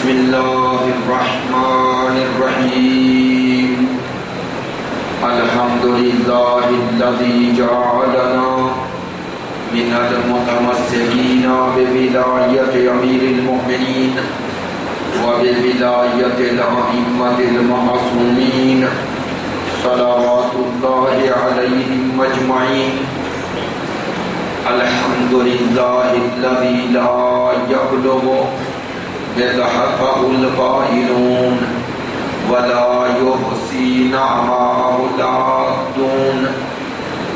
بسم الله الرحمن الرحيم الحمد لله الذي جعلنا من المتمسكين بولاية أمير المؤمنين وبولاية الأئمة المعصومين صلوات الله عليهم أجمعين. الحمد لله الذي لا يبلغ مدحه القائلون ولا يحصي نعمه العادون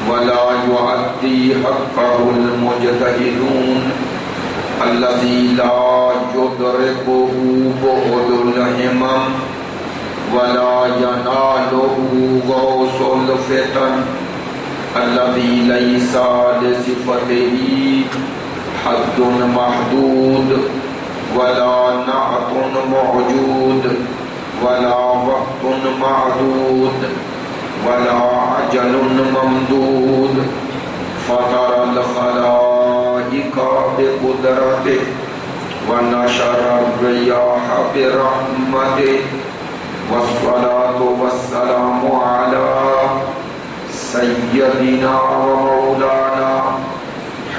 ولا يؤدي حقه المجتهدون الذي لا يدركه بعد الهمم ولا يناله غوص الفتن الذي ليس لصفته حد محدود ولا نعت موجود ولا وقت معدود ولا عجل ممدود فطر الخلائق بقدرته ونشر الرياح برحمته والصلاة والسلام على سيدنا ومولانا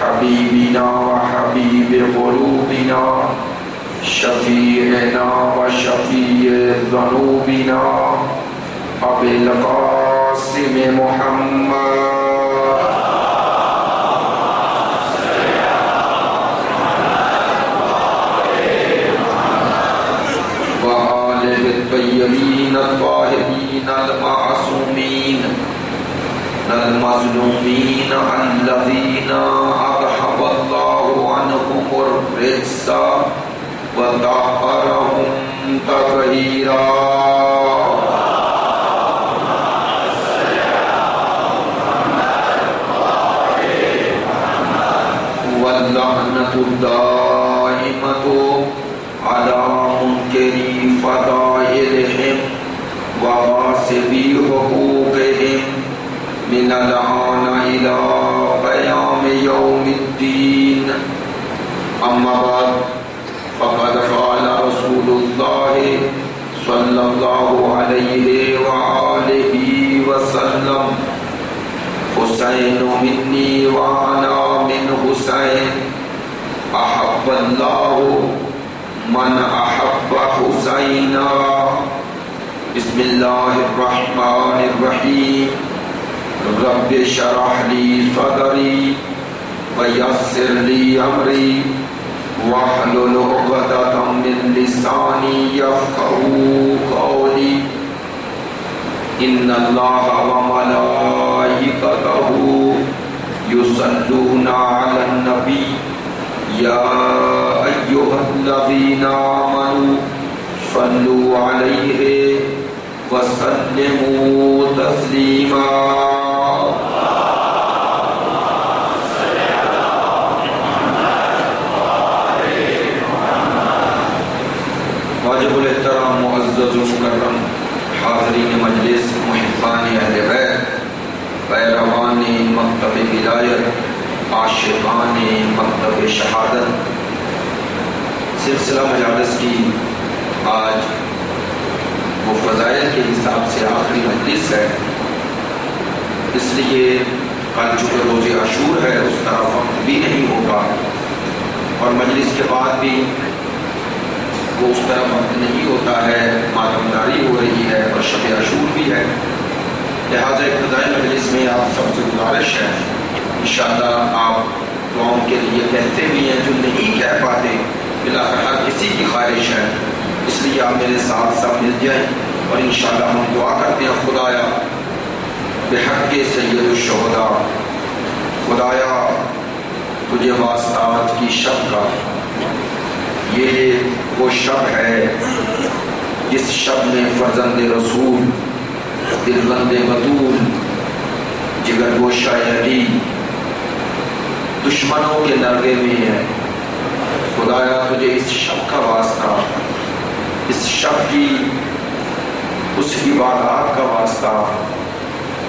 حبيبنا وحبيب قلوبنا شفيعنا وشفيع ذنوبنا أبي القاسم محمد وآله الطيبين الطاهرين المعصومين المظلومين الذين أذهب الله عنهم الرجس وطهرهم تطهيرا. واللعنة الدائمة على منكري فضائلهم وغاصبي حقوقهم من الآن إلى قيام يوم الدين. أما بعد فقد قال رسول الله صلى الله عليه وآله وسلم حسين مني وأنا من حسين أحب الله من أحب حسينا. بسم الله الرحمن الرحيم رب اشرح لي صدري ويسر لي أمري واحلل عقدة من لساني يفقهوا قولي. إن الله وملائكته يصلون على النبي يا أيها الذين آمنوا صلوا عليه وسلموا تسليما. واجب الاحترام معزز و مکرم حاضرین مجلس محبان اہل بیت پیروان مکتب ولایت عاشقان مکتب شہادت، سلسلہ مجالس کی آج وہ فضائل کے حساب سے آخری مجلس ہے، اس لیے کل چونکہ روز عاشور ہے اس طرح وقت بھی نہیں ہوگا اور مجلس کے بعد بھی وہ اس طرح وقت نہیں ہوتا ہے، ماتمداری ہو رہی ہے اور شب عاشور بھی ہے، لہٰذا ابتدائی مجلس میں آپ سب سے گزارش ہے انشاءاللہ آپ دعاؤں کے لیے کہتے بھی ہیں، جو نہیں کہہ پاتے بلاخر ہر کسی کی خواہش ہے، اس لیے آپ میرے ساتھ ساتھ مل جائیں اور انشاءاللہ ہم دعا کرتے ہیں خدایا بحق سید الشہداء، خدایا تجھے واسطہ آج کی شب کا، یہ وہ شب ہے جس شب میں فرزند رسول دلبند بطول جگر گوشہ علی دشمنوں کے نرغے میں ہے. خدایا تجھے اس شب کا واسطہ، اس شب کی اس عبادات کا واسطہ،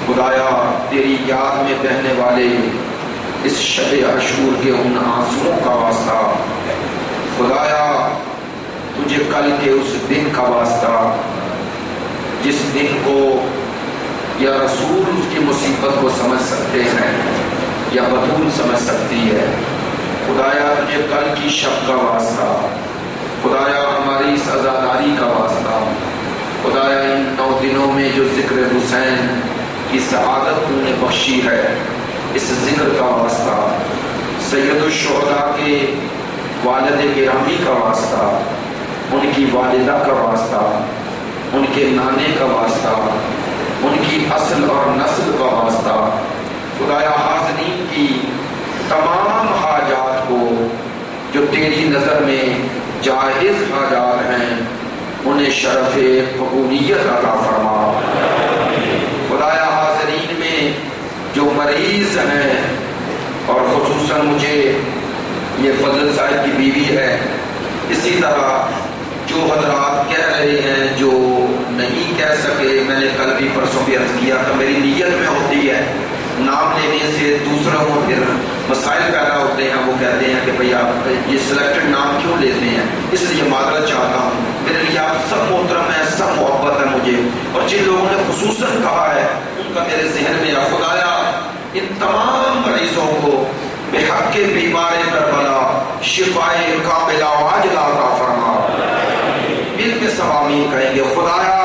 خدایا تیری یاد میں بہنے والے اس شب عاشور کے ان آنسوؤں کا واسطہ، خدایا تجھے کل کے اس دن کا واسطہ جس دن کو یا رسول اس کی مصیبت کو سمجھ سکتے ہیں یا بطول سمجھ سکتی ہے. خدایا تجھے کل کی شب کا واسطہ، خدایا ہماری اس عزاداری کا واسطہ، خدایا ان 9 دنوں میں جو ذکر حسین کی سعادت تو نے بخشی ہے اس ذکر کا واسطہ، سید الشہداء کے والد گرامی کا واسطہ، ان کی والدہ کا واسطہ، ان کے نانے کا واسطہ، ان کی اصل اور نسل کا واسطہ، خدایا حاضرین کی تمام حاجات کو جو تیری نظر میں جائز حاجات ہیں انہیں شرف قبولیت عطا فرما. خدایا حاضرین میں جو مریض ہیں اور خصوصاً مجھے یہ فضل صاحب کی بیوی ہے، اسی طرح جو حضرات کہہ رہے ہیں جو نہیں کہہ سکے، میں نے کل بھی پرسوں بھی عرض کیا تھا میری نیت میں ہوتی ہے نام لینے سے دوسروں کو پھر مسائل پیدا ہوتے ہیں، وہ کہتے ہیں کہ بھئی آپ یہ سلیکٹڈ نام کیوں لیتے ہیں، اس لیے معذرت چاہتا ہوں. میرے لیے آپ سب محترم ہیں، سب محبت ہے مجھے، اور جن لوگوں نے خصوصاً کہا ہے ان کا میرے ذہن میں ہے. خدایا ان تمام مریضوں کو بحق بیمار کربلا شفائے کاملہ عاجلہ عطا فرما. مل کے سب آمین کہیں گے. خدایا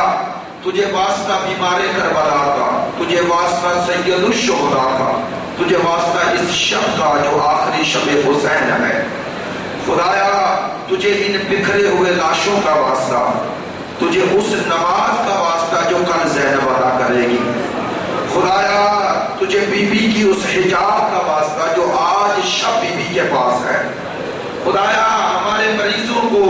تجھے واسطہ بیمار کربلا کا، تجھے واسطہ سید الشہداء کا، تجھے واسطہ اس شب کا جو آخری شب حسین ہے. خدایا تجھے ان بکھرے ہوئے لاشوں کا واسطہ، تجھے اس نماز کا واسطہ جو کل زینب ادا کرے گی. خدایا تجھے بی بی کی اس حجاب کا واسطہ جو آج شب بی بی کے پاس ہے. خدایا ہمارے مریضوں کو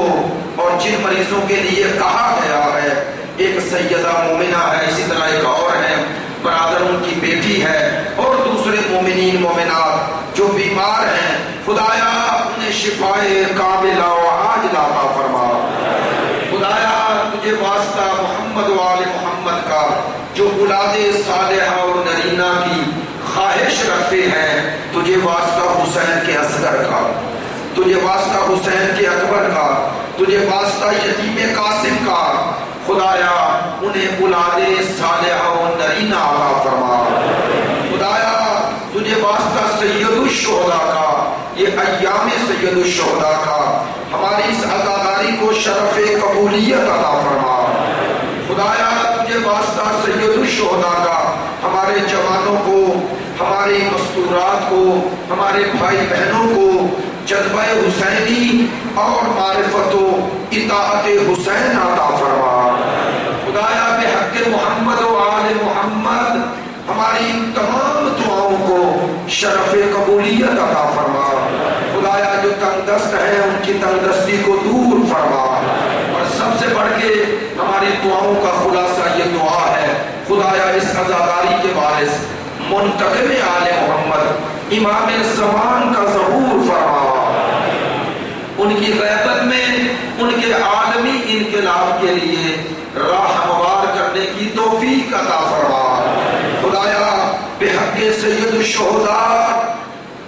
اور جن مریضوں کے لیے کہا گیا ہے، ایک سیدہ مومنہ ہے، اسی طرح ایک اور ہے برادر ان کی بیٹی ہے، اور دوسرے مومنین مومنات جو بیمار ہیں، خدایا انہیں شفائے کاملہ و عاجلہ عطا فرما. خدایا تجھے واسطہ محمد و آل محمد کا جو اولاد صالحہ اور نرینہ کی خواہش رکھتے ہیں، تجھے واسطہ حسین کے اصغر کا، تجھے واسطہ حسین کے اکبر کا، تجھے واسطہ یتیم قاسم کا، خدایا انہیں اولاد صالحہ و نرینہ عطا فرما. خدایا تجھے واسطہ سید الشہداء کا، یہ ایام سید الشہداء کا ہماری اس عزاداری کو شرف قبولیت عطا فرما. خدایا تجھے واسطہ سید الشہداء کا ہمارے جوانوں کو، ہمارے مستورات کو، ہمارے بھائی بہنوں کو جذبہ حسینی اور معرفت و اطاعت حسین عطا فرما. خدایا بحق محمد و آل محمد ہماری تمام دعاؤں کو شرف قبولیت عطا فرما. خدایا جو تنگ دست ہیں ان کی تنگ دستی کو دور فرما. اور سب سے بڑھ کے ہماری دعاؤں کا خلاصہ یہ دعا ہے، خدایا اس عزاداری کے باعث منتقم آل محمد امام زمان کا ظہور فرما. ان کی غیبت میں ان کے عالمی انقلاب کے لیے راہ ہموار کرنے کی توفیق عطا فرما. خدایا بحق سید الشہداء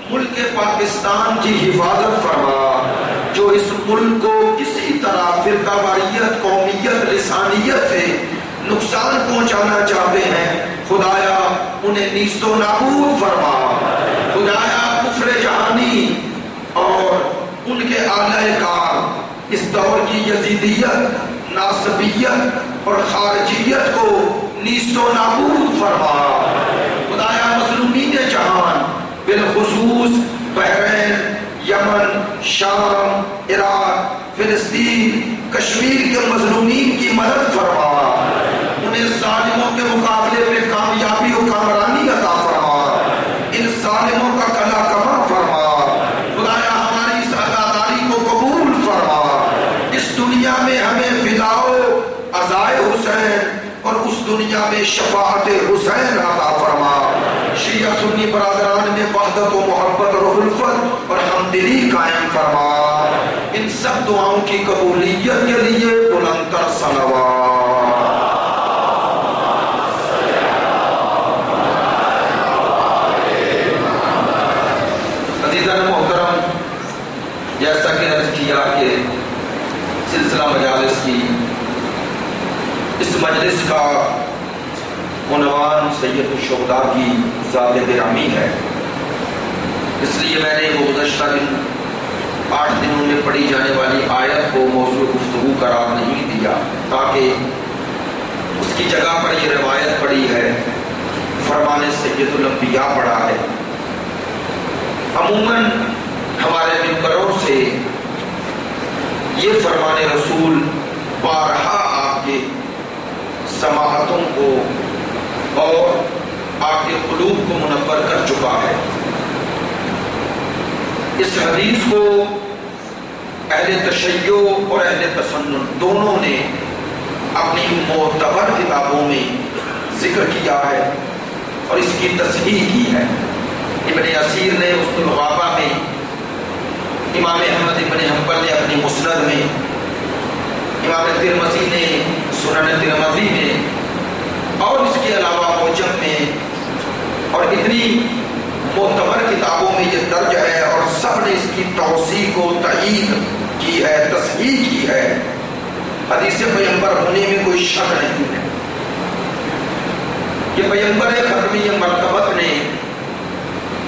ملک پاکستان کی حفاظت فرما. جو اس ملک کو کسی طرح فرقہ واریت، قومیت، لسانیت سے نقصان پہنچانا چاہتے ہیں، خدایا انہیں نیست و نابود فرما. خدایا کفر جہانی اور ان کے اعلی کار اس دور کی یزیدیت، ناصبیت اور خارجیت کو نیست و نابود فرما. خدایا مظلومین جہان بالخصوص بحرین، یمن، شام، عراق، فلسطین، کشمیر کے مظلومین کی مدد فرما. انہیں ظالموں کے مقابلے میں کامیابی و کامرانی عطا فرما. ان ظالموں کا کلا کما فرما. خدایا ہماری اس عزاداری کو قبول فرما. اس دنیا میں ہمیں فداء عزائے حسین اور اس دنیا میں شفاعت حسین عطا فرما. شیعہ سنی برادران میں وحدت و محبت اور الفت اور ہمدلی قائم فرما. ان سب دعاؤں کی قبولیت کے لیے بلند تر صلوات. عزیزان محترم، جیسا کہ عرض کیا کہ سلسلہ مجالس کی اس مجلس کا عنوان سید الشہداء کی ذات گرامی ہے، اس لیے میں نے وہ گزشتہ دن 8 دنوں میں پڑھی جانے والی آیت کو موضوع گفتگو قرار نہیں دیا، تاکہ اس کی جگہ پر یہ روایت پڑی ہے، فرمان سید الانبیاء پڑا ہے۔ عموماً ہمارے ممبروں سے یہ فرمان رسول بارہا آپ کے سماعتوں کو اور آپ کے قلوب کو منور کر چکا ہے۔ اس حدیث کو اہل تشیع اور اہل تسنن دونوں نے اپنی معتبر کتابوں میں ذکر کیا ہے اور اس کی تصحیح کی ہے۔ ابن اثیر نے اصول الغابہ میں، امام احمد ابن حنبل نے اپنی مسند میں، امام ترمذی نے سنن ترمذی میں، اور اس کے علاوہ موجم میں اور اتنی معتبر کتابوں میں یہ درج ہے، اور سب نے اس کی توثیق و تائید کی ہے، تصحیح کی ہے۔ حدیث پیغمبر ہونے میں کوئی شک نہیں ہے کہ پیغمبر ختمی مرتبت نے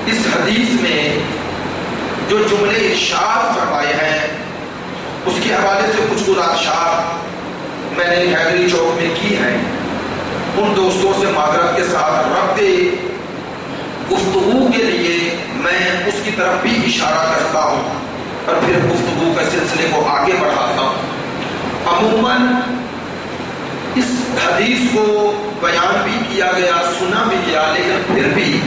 اس حدیث میں جو جملے ارشاد فرمائے ہیں اس کے حوالے سے کچھ گزارشات میں نے حیدری چوک میں کی ہیں۔ ان دوستوں سے معذرت کے ساتھ ربط گفتگو کے لیے میں اس کی طرف بھی اشارہ کرتا ہوں اور پھر گفتگو کے سلسلے کو آگے بڑھاتا ہوں۔ عموماً اس حدیث کو بیان بھی کیا گیا، سنا بھی گیا، لیکن پھر بھی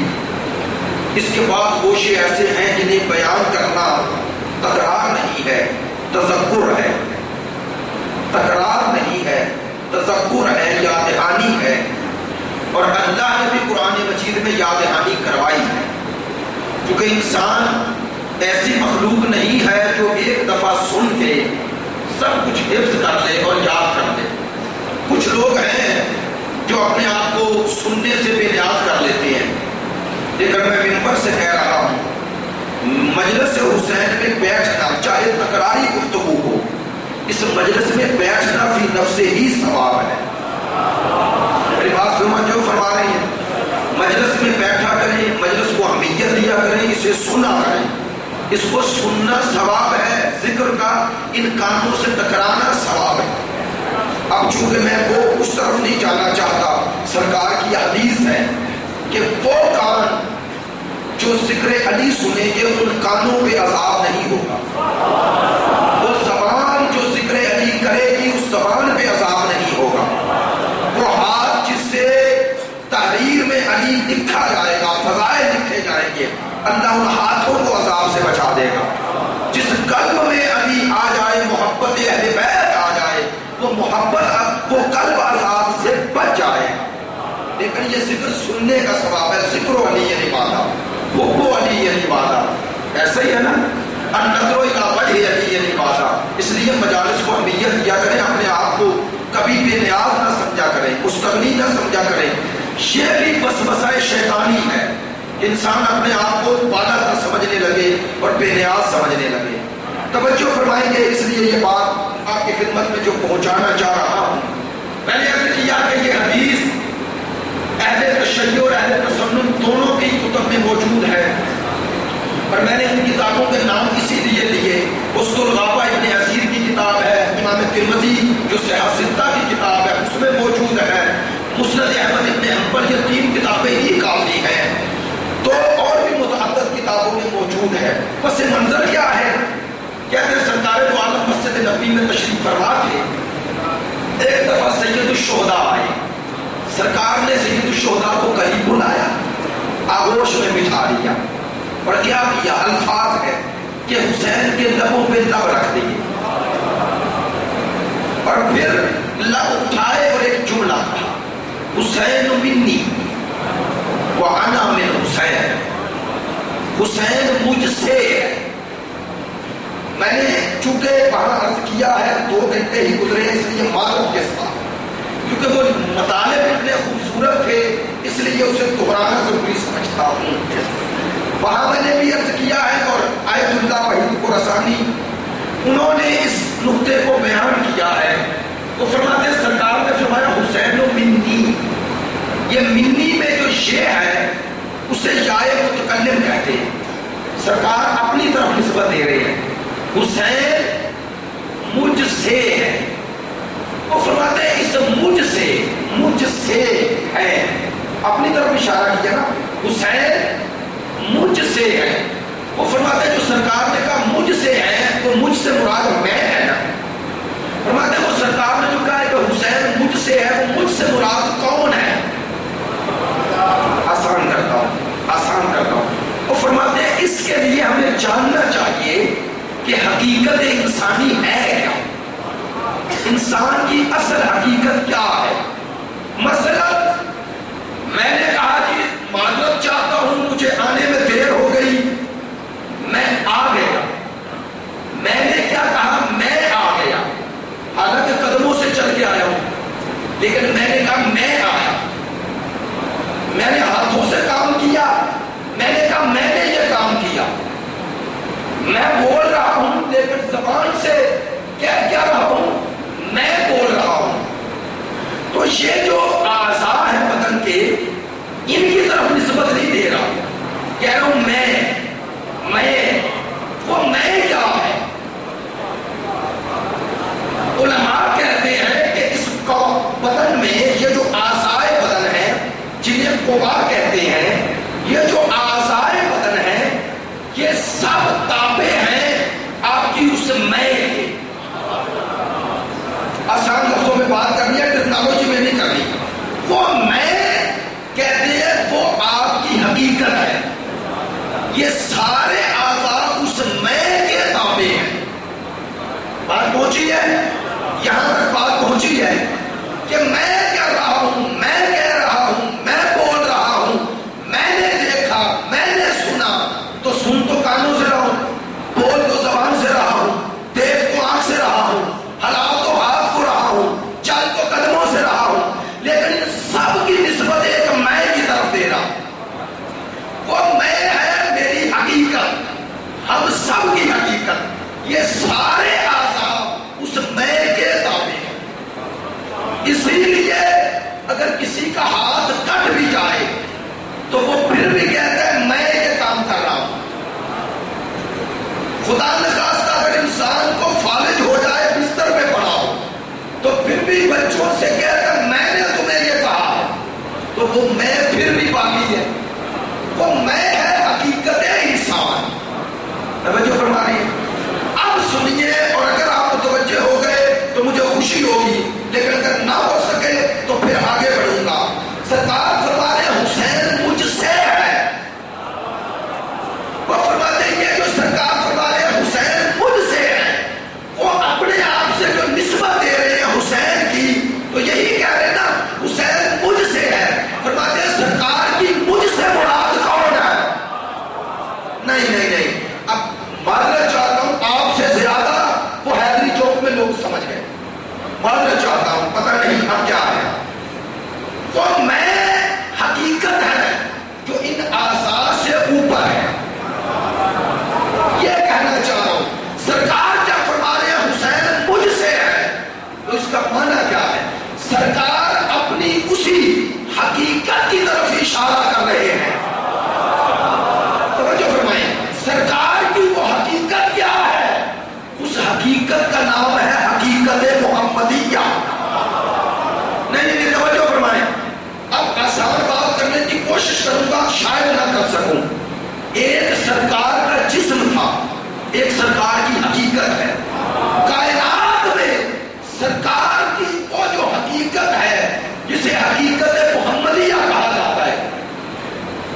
اس کے بعد گوشے ایسے ہیں جنہیں بیان کرنا تکرار نہیں ہے، تذکر ہے، تکرار نہیں ہے، تذکر ہے، یاد دہانی ہے، اور اللہ نے بھی قرآن مجید میں یاد دہانی کروائی ہے، کیونکہ انسان ایسی مخلوق نہیں ہے جو ایک دفعہ سن کے سب کچھ حفظ کر لے اور یاد کر لے۔ کچھ لوگ ہیں جو اپنے آپ کو سننے سے بے نیاز کر لیتے ہیں، لیکن میں ممبر سے کہہ رہا ہوں، مجلس حسین میں بیٹھنا چاہے تکراری گفتگو ہو، اس مجلس میں بیٹھنا فی نفس ہی ثواب ہے۔ میری بات جو فرما رہے ہیں، مجلس میں بیٹھا کریں، مجلس کو اہمیت دیا کریں، اسے سنا کریں، اس کو سننا ثواب ہے، ذکر کا ان کانوں سے ٹکرانا ثواب ہے۔ اب چونکہ میں وہ اس طرف نہیں جانا چاہتا، سرکار کی حدیث ہے کہ وہ کان جو ذکر علی سنیں گے ان کانوں پہ عذاب نہیں ہوگا، وہ زبان جو ذکر علی کرے گی اس زبان پہ عذاب نہیں ہوگا، وہ ہاتھ جس سے تحریر میں علی لکھا جائے گا، فضائل لکھے جائیں گے، اللہ ان ہاتھوں کو عذاب سے بچا دے گا۔ جس قلب میں علی آ جائے، محبت اہل بیت آ جائے، وہ محبت، وہ قلب عذاب سے بچ جائے گا۔ لیکن یہ ذکر سننے کا ثواب ہے، ذکر علی یعنی مانا، حب علی یعنی مانا، ایسا ہی ہے نا، النظر الی وجہ علی یعنی مانا۔ اس لیے مجالس کو اہمیت دیا کریں، اپنے آپ کو کبھی بے نیاز نہ سمجھا کریں، مستغنی نہ سمجھا کریں۔ یہ بھی وسوسہ شیطانی ہے، انسان اپنے آپ کو پاگل نہ سمجھنے لگے اور بے نیاز سمجھنے لگے۔ توجہ فرمائیں گے، اس لیے یہ بات آپ کی خدمت میں جو پہنچانا چاہ رہا ہوں، میں نے عرض کیا کہ یہ حدیث اہل تشیع اور اہل تسنن دونوں کی کتب میں موجود ہے، اور میں نے ان کتابوں کے نام اسی لیے لیے۔ اصول الغابہ ابن اثیر کی کتاب ہے، امام ترمذی جو صحیح ستہ کی کتاب ہے اس میں موجود ہے، مسند احمد ابن حنبل، یہ 3 کتابیں ہی کافی ہیں، تو اور بھی متعدد کتابوں میں موجود ہے۔ پس منظر کیا ہے؟ کہتے ہیں سرکار دو عالم مسجد نبی میں تشریف فرما کے ایک دفعہ سید الشہداء آئے، سرکار نے سید الشہداء کو قریب بلایا، آغوش میں بٹھا لیا، اور کیا کیا؟ الفاظ ہے کہ حسین کے لبوں پہ لب رکھ دیے، اور پھر لب اٹھائے اور ایک جملہ کہا، حسین منی وانا من حسین، حسین مجھ سے ہے۔ میں نے چونکہ وہاں عرض کیا ہے 2 گھنٹے ہی گزرے ہیں، اس لیے معلوم کے ساتھ، کیونکہ وہ مطالب اتنے خوبصورت تھے اس لیے اسے دہرانا ضروری سمجھتا ہوں۔ وہاں میں نے بھی عرض کیا ہے، اور آیت اللہ وحید کو رسانی انہوں نے اس نقطے کو بیان کیا ہے. وہ فرماتے ہیں سرکار نے فرمایا حسین و منی، یہ منی میں جو یہ ہے اسے یائے متکلم کہتے ہیں. سرکار اپنی طرف نسبت دے رہے ہیں، حسین مجھ سے ہے. وہ فرماتے ہیں اس مجھ سے ہے، اپنی طرف اشارہ کیا نا، حسین مجھ سے ہے. وہ فرماتے ہیں جو سرکار نے کہا مجھ سے ہے تو مجھ سے مراد میں ہے نا. فرماتے ہیں وہ سرکار نے جو کہا ہے کہ حسین مجھ سے ہے، وہ مجھ سے مراد کون ہے؟ آسان کرتا ہوں. وہ فرماتے ہیں اس کے لیے ہمیں جاننا چاہیے کہ حقیقت انسانی ہے کیا، انسان کی اصل حقیقت کیا ہے. مثلا میں نے کہا کہ معذرت چاہتا ہوں مجھے آنے میں دیر ہو گئی، میں آ گیا. میں نے کیا کہا؟ میں آ گیا، حالانکہ قدموں سے چل کے آیا ہوں، لیکن میں نے کہا میں آیا. میں نے ہاتھوں سے کام کیا، میں نے کہا میں نے یہ کام کیا. میں بول رہا ہوں لیکن زبان سے کیا رہا ہوں؟ میں بول رہا ہوں. تو یہ جو اعضاء ہیں بدن کے، ان کی طرف نسبت نہیں دے رہا، کہہ رہا ہوں میں وہ میں کیا ہے؟ علماء کہتے ہیں کہ اس بدن میں یہ جو اعضاء بدن ہیں جنہیں قوا کہتے ہیں، یہ جو اعضاء بدن ہیں یہ سب تابع ہیں آپ کی اس میں کے. آسان لفظوں میں بات کرنی ہے، ٹیکنالوجی میں نہیں کرنی. وہ میں کہتے ہیں وہ آپ کی حقیقت ہے. یہ سارے اعضاء اس میں کے تابع ہیں. بات پہنچی ہے؟ یہاں تک بات پہنچی ہے کہ میں کہہ رہا ہوں، میں کہہ رہا ہوں، میں بول رہا ہوں، میں نے دیکھا، میں نے سنا. تو سن تو کانوں سے رہا ہوں، بول تو زبان سے رہا ہوں، دیکھ تو آنکھ سے رہا ہوں، ہلا تو ہاتھ کو رہا ہوں، چل تو قدموں سے رہا ہوں. لیکن ان سب کی نسبت ایک میں کی طرف دے رہا ہوں. وہ میں ہے میری حقیقت، ہم سب کی حقیقت. یہ سارے اعضاء اس میں کے تابع ہیں. اسی لیے اگر کسی کا ہاتھ کٹ بھی جائے تو وہ پھر بھی کہتا ہے میں یہ کام کر رہا ہوں. خدا نخواستہ اگر انسان کو فالج ہو جائے، بستر پہ پڑا ہو، تو پھر بھی بچوں سے کہتا ہے میں نے تمہیں یہ کہا ہے، تو وہ میں پھر بھی باقی ہے. وہ میں ہے حقیقت انسان. توجہ فرما رہی ہے؟ اب سنیے، اور اگر آپ متوجہ ہو گئے تو مجھے خوشی ہوگی، لیکن اگر نہ ہو سکے تو پھر آگے بڑھوں گا. سرکار فرما رہے حسین مجھ سے ہے. وہ فرماتے ہیں یہ جو سرکار فرما رہے حسین مجھ سے ہے، وہ اپنے آپ سے جو نسبت دے رہے ہیں حسین کی، تو یہی کہہ رہے ہیں نا حسین مجھ سے ہے. فرماتے ہیں سرکار کی مجھ سے مراد کون ہے؟ نہیں. اب معذرت چاہتا ہوں آپ سے زیادہ وہ حیدری چوک میں لوگ سمجھ گئے. معذرت چاہتا ہوں، پتہ نہیں اب کیا ہے. وہ میں حقیقت ہے جو ان اعضاء سے اوپر ہے. یہ کہنا چاہ رہا ہوں. سرکار جب فرما رہے ہیں حسین مجھ سے ہے، تو اس کا معنی کیا ہے؟ سرکار اپنی اسی حقیقت کی طرف اشارہ کر رہے ہیں. توجہ فرمائیں، سرکار کی وہ حقیقت کیا ہے؟ اس حقیقت کا نام ہے حقیقت محمدیہ. نہیں، توجہ فرمائیں. اب آسان بات کرنے کی کوشش کروں گا، شاید نہ کر سکوں. ایک سرکار کا جسم تھا، ایک سرکار کی حقیقت ہے. کائنات میں سرکار کی وہ جو حقیقت ہے جسے حقیقت محمدیہ کہا جاتا ہے،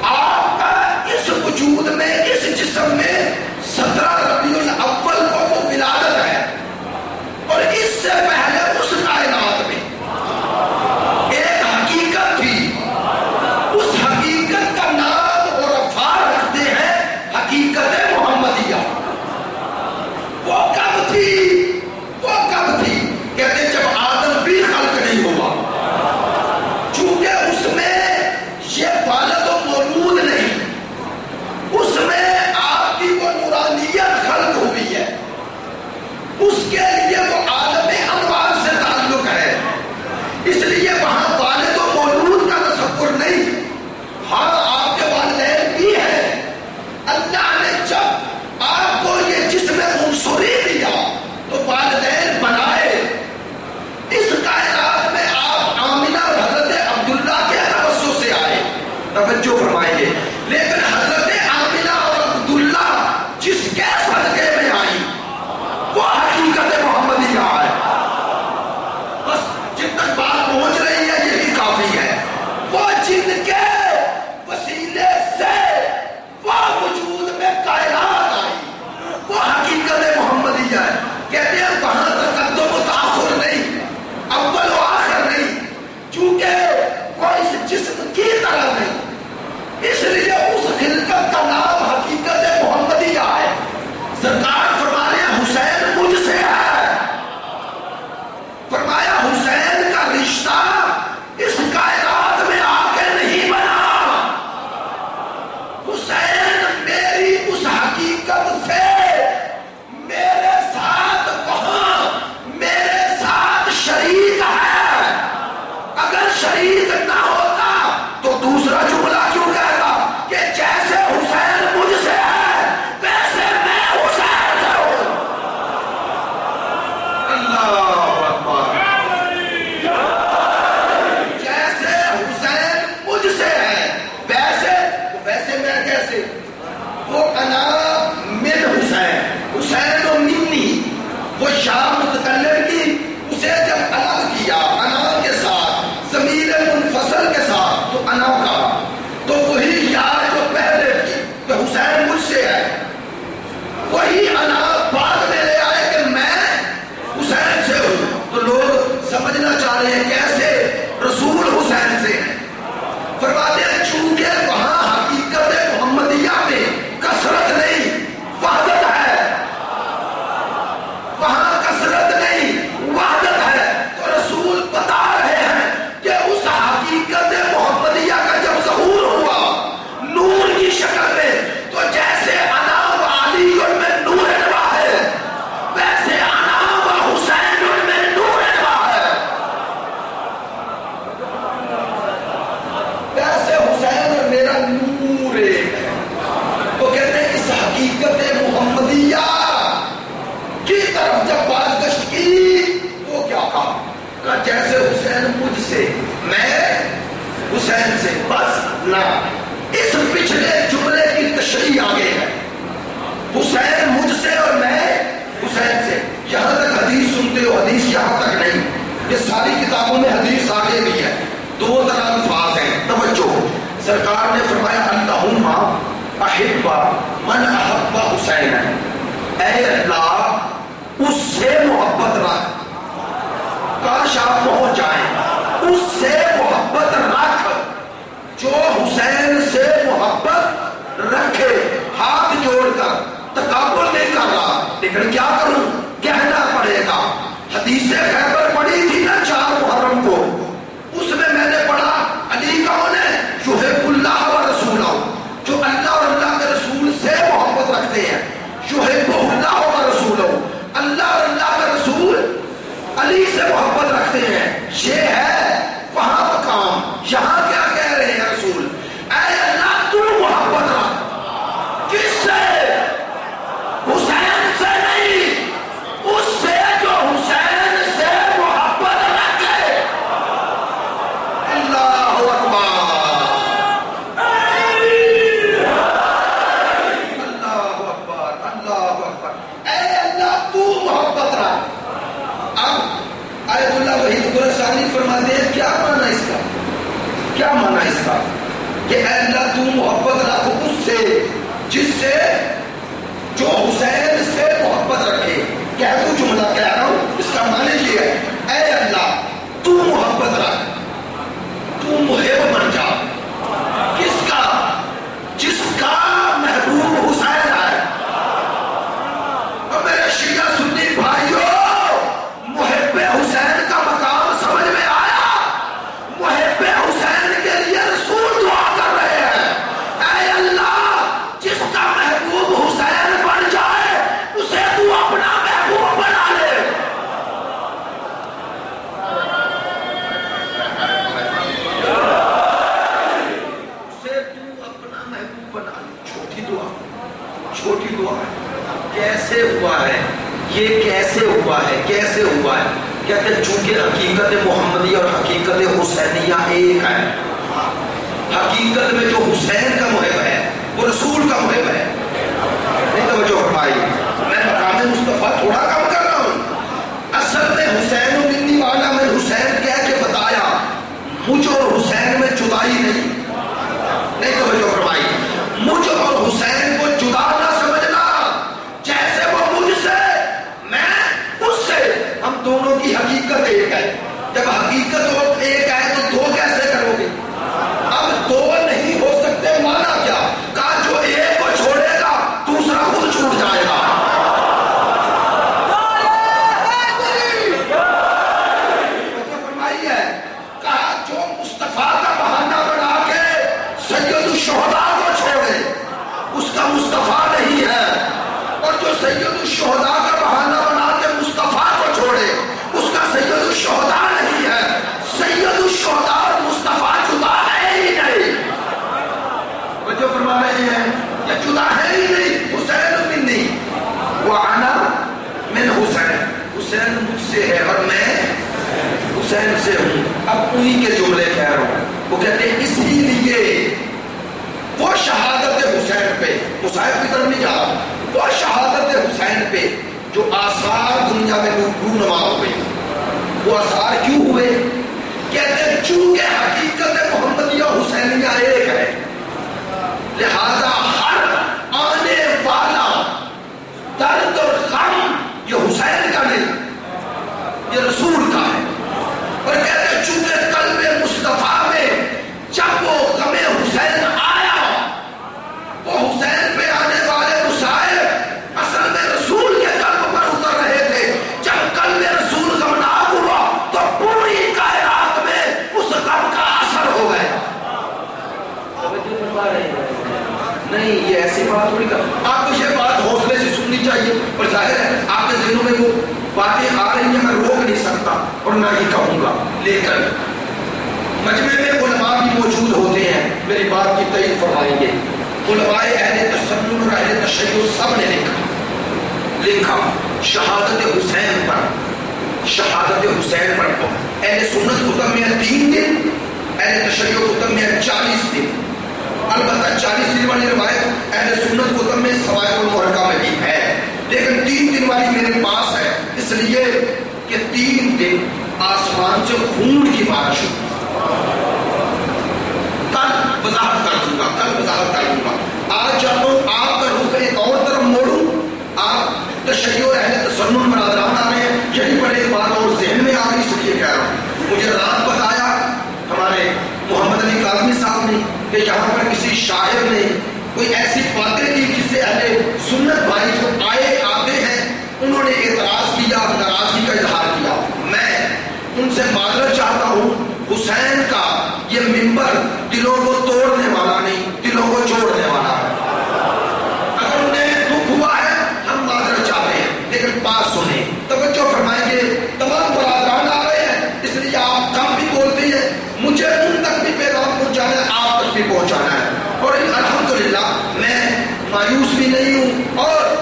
آپ کا اس وجود میں، اس جسم میں 17 ربیع الاول کو وہ ولادت ہے. اور اس سے پہلے اس کائنات میں ایک حقیقت تھی. اس حقیقت کا نام اور افعال رکھتے ہیں حقیقت محمدیہ. وہ کب تھی؟ کہتے جب آدم بھی خلق نہیں ہوا. توجہ فرمائیں گے. لیکن حضرت آمنہ اور عبداللہ جس کے صدقے میں آئی وہ حقیقت محمدیہ ہے. بس جن تک بات پہنچ رہی ہے یہی کافی ہے. وہ جن کے وسیلے سے وہ وجود میں کائنات آئی وہ حقیقت محمدیہ ہے. کہتے ہیں وہاں تقدم و تاخر نہیں، اول و آخر نہیں، چونکہ وہ اس جسم کی طرح نہیں، اس لیے اس خلقت کا نام حقیقت محمدیہ ہے. سرکار فرما رہے ہیں حسین مجھ سے ہے. فرمایا حسین کا رشتہ اس کائنات میں آ کے نہیں بنا. حسین میری اس حقیقت سے میرے ساتھ وہاں میرے ساتھ شریک ہے. اگر شریک نہ ہوتا تو دوسرا جملہ کیوں کہتا کہ جیسے حسین مجھ سے ہے ویسے میں حسین سے ہوں. اللہ اکبر. جیسے حسین مجھ سے ہے ویسے میں کیسے؟ وہ انا من حسین، حسین و منی، وہ شام متکلم کی اسے جب الگ کیا انا کے ساتھ ضمیر منفصل کے ساتھ تو انا کہا، تو وہی یاد جو پہلے کی کہ حسین مجھ سے ہے وہی انا بعد میں لے آئے کہ میں حسین سے ہوں. تو لوگ سمجھنا چاہ رہے ہیں کیسے رسول حسین سے ہیں. فرماتے ہیں چونکہ وہاں حقیقت محمدیہ میں کثرت نہیں وحدت ہے. وہاں کثرت نہیں وحدت ہے. تو رسول بتا رہے ہیں کہ اس حقیقت محمدیہ کا جب ظہور ہوا نور کی شکل میں تو جیسے انا و علی میں نور واحد ویسے انا و حسین میں نور واحد. ویسے حسین اور میرا نور ایک ہے. وہ کہتے ہیں اس حقیقت محمدیہ کی طرف جب بازگشت کی تو کیا کہا جیسے حسین مجھ سے میں حسین سے. بس نہ اس پچھلے جملے کی تشریح آگے ہے. حسین مجھ سے اور میں حسین سے. یہاں تک حدیث سنتے ہو حدیث یہاں تک نہیں. یہ ساری کتابوں میں حدیث آگے بھی ہے. دو طرح الفاظ ہیں توجہ. سرکار نے فرمایا اللہم احب من احب حسین، اے اللہ اس سے محبت رکھ. کاش آپ پہنچ جائیں اس سے محبت رکھ جو حسین سے محبت رکھے. ہاتھ جوڑ کر تقابل نہیں کر رہا لیکن کیا کروں کہنا پڑے گا. حدیث خیبر پڑھی تھی نا 4 محرم کو، اس میں نے پڑھا علی کون ہے؟ یحب اللہ و رسولہ، جو اللہ اور اللہ کے رسول سے محبت رکھتے ہیں. یحب اللہ و رسولہ، اللہ اور اللہ کے رسول علی سے محبت رکھتے ہیں. یہ ہے وہاں مقام. یہاں کیا کہہ رہے ہیں رسول؟ اے اللہ تو محبت رکھ. کس سے؟ حسین سے نہیں، اس سے جو حسین سے محبت رکھے. اللہ اکبر. اللہ اکبر. اللہ اکبر. اے اللہ تو محبت رکھ. اب آیت اللہ وحید قرآن فرماتے ہیں کیا معنی اس کا؟ کیا معنی اس کا کہ اے اللہ تو محبت رکھ اس سے جس سے جو حسین سے محبت رکھے. کیا تو جملہ کہہ رہا ہوں اس کا معنی یہ ہے اے اللہ تو محبت رکھ، تو محب بن جا. کس کا؟ جس کا محبوب حسین ہے. اور میرے شیعہ سنی بھائیوں محب حسین کا مقام سمجھ میں آیا؟ محب حسین کے لیے رسول دعا کر رہے ہیں اے اللہ جس کا محبوب حسین بن جائے اسے تو اپنا محبوب بنا لے. اسے تو اپنا محبوب بنا لے. چھوٹی دعا، چھوٹی دعا. کیسے ہوا ہے یہ؟ کیسے ہوا ہے؟ کیسے ہوا ہے؟ کہتے ہیں چونکہ حقیقت محمدیہ اور حقیقت حسینیہ ایک ہے. حقیقت میں جو حسین کا محب ہے وہ رسول کا محب ہے. نہیں توجہ فرمائی. میں مقام مصطفیٰ تھوڑا کم کر رہا ہوں. اصل میں حسین منی والا میں حسین کہہ کے بتایا مجھ اور حسین میں جدائی نہیں. نہیں توجہ فرمائی. مجھ اور حسین کو جدا نہ سمجھنا. جیسے وہ مجھ سے میں اس سے، ہم دونوں کی حقیقت ایک ہے. جب حقیقت ایک ہے تو دو کیسے کرو گے؟ اب دو نہیں ہو سکتے. مانا کیا؟ کہا جو ایک کو چھوڑے گا دوسرا خود چھوٹ جائے گا. فرمائی ہے کہا جو مصطفیٰ کا بہانہ بنا کے سید الشہداء کو چھوڑے اس کا مصطفیٰ نہیں ہے، اور جو سید الشہداء کا بہانہ بنا کے مصطفیٰ کو چھوڑے اس کا سید الشہداء نہیں ہے. سید الشہداء اور مصطفیٰ جدا ہے ہی نہیں. وہ جو فرما رہے ہیں یا جدا ہے ہی نہیں. حسین منی وانا من حسین. حسین مجھ سے ہے اور میں حسین سے ہوں. اب انہی کے جملے کہہ رہا ہوں. وہ کہتے ہیں اسی لیے وہ شہادت حسین پہ، مصاحب کی طرف نہیں جا رہا، وہ شہادت حسین پہ جو آثار دنیا میں رونما ہو گئی. وہ آثار کیوں ہوئے؟ کہتے ہیں چونکہ حقیقت محمدیہ حسینیہ ایک ہے، لہذا ہر آنے والا درد اور غم یہ حسین کا نہیں، یہ رسول کا ہے. اور کہتے ہیں چونکہ قلب مصطفیٰ میں جب وہ غم حسین آیا، وہ حسین پہ آنے والے مصائب اصل میں رسول کے قلب پر اتر رہے تھے. جب قلب رسول غمناک ہوا تو پوری کائنات میں اس غم کا اثر ہو گیا. نہیں، یہ ایسی بات تھوڑی کر. آپ کو یہ بات حوصلے سے سننی چاہیے، اور ظاہر ہے آپ کے ذہنوں میں وہ باتیں آ رہی ہیں، میں روک نہیں سکتا اور نہ ہی کہوں گا. لیکن مجمع میں علماء بھی موجود ہوتے ہیں، میری بات کی تائید فرمائیں گے. علماء اہل تسنن اور اہل تشیع سب نے لکھا شہادت حسین پر، شہادت حسین پر. اہل سنت کتب میں 3 دن، اہل تشیع کتب میں 40 دن. البتہ 40 دن والی روایت اہل سنت کتب میں سوائق المحرقہ میں بھی ہے، لیکن 3 دن والی میرے پاس ہے، اس لیے کہ 3 دن آسمان سے خون کی بارش ہوئی. کل وضاحت کر دوں گا، کل وضاحت کر دوں گا. آج چاہتا ہوں آپ کا رخ ایک اور طرف موڑوں. آپ تشیع اہل تسنن برادران آ رہے ہیں، یہی پر ایک بات اور ذہن میں آ رہی، اس لیے کہہ رہا ہوں. مجھے رات بتایا ہمارے محمد علی کاظمی صاحب نے کہ یہاں پر کسی شاعر نے کوئی ایسی باتیں کی جس سے اہل سنت بھائی جو آتے ہیں انہوں نے اعتراض کیا، ناراضگی کا اظہار کیا. میں ان سے معذرت چاہتا ہوں. حسین کا یہ منبر دلوں کو توڑنے والا نہیں، دلوں کو جوڑنے والا ہے. اگر انہیں دکھ ہوا ہے ہم معذرت چاہتے ہیں، لیکن بات سنیں، توجہ فرمائیں گے. تمام برادران آ رہے ہیں، اس لیے آپ کم بھی بولتے ہیں، مجھے ان تک بھی پیغام پہنچانا ہے، آپ تک بھی پہنچانا ہے. اور الحمدللہ میں مایوس بھی نہیں ہوں اور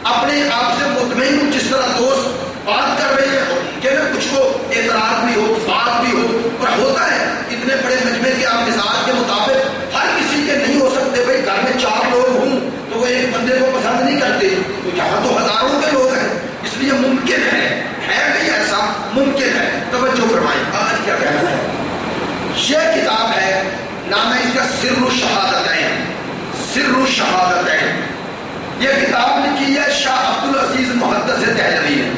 اپنے آپ سے مطمئن ہوں. جس طرح دوست بات کر رہے ہیں کہ کچھ کو اعتراض بھی ہو، بات بھی ہو، اور ہوتا ہے اتنے بڑے مجمع کے آپ مزاج کے مطابق ہر کسی کے نہیں ہو سکتے. بھائی گھر میں 4 لوگ ہوں تو وہ ایک بندے کو پسند نہیں کرتے، تو یہاں تو ہزاروں کے لوگ ہیں، اس لیے ممکن ہے بھی ایسا ممکن ہے. توجہ فرمائیں. آج کیا کہنا ہے؟ یہ کتاب ہے، نام ہے اس کا سر الشہادتین. سر الشہادتین یہ کتاب لکھی ہے شاہ عبدالعزیز محدث دہلوی نے.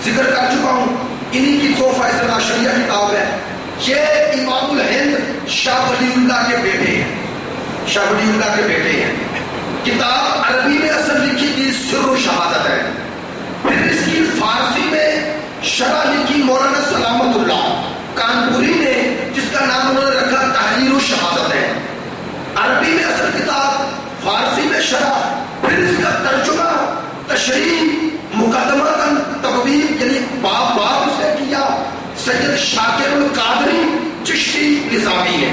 ذکر کر چکا ہوں، انہی کی تحفہ العشریہ کتاب ہے. یہ امام الہند شاہ ولی اللہ کے بیٹے ہیں، شاہ ولی اللہ کے بیٹے ہیں. کتاب عربی میں اصل لکھی تھی سر الشہادتین، پھر اس کی فارسی میں شرح لکھی مولانا سلامت اللہ کانپوری نے، جس کا نام انہوں نے رکھا تحریر الشہادتین. عربی میں اصل کتاب، فارسی میں شرح، پھر اس کا ترجمہ، تشریح، مقدمہ تقویب یعنی باب باب سے کیا سید شاکر القادری چشتی نظامی ہے.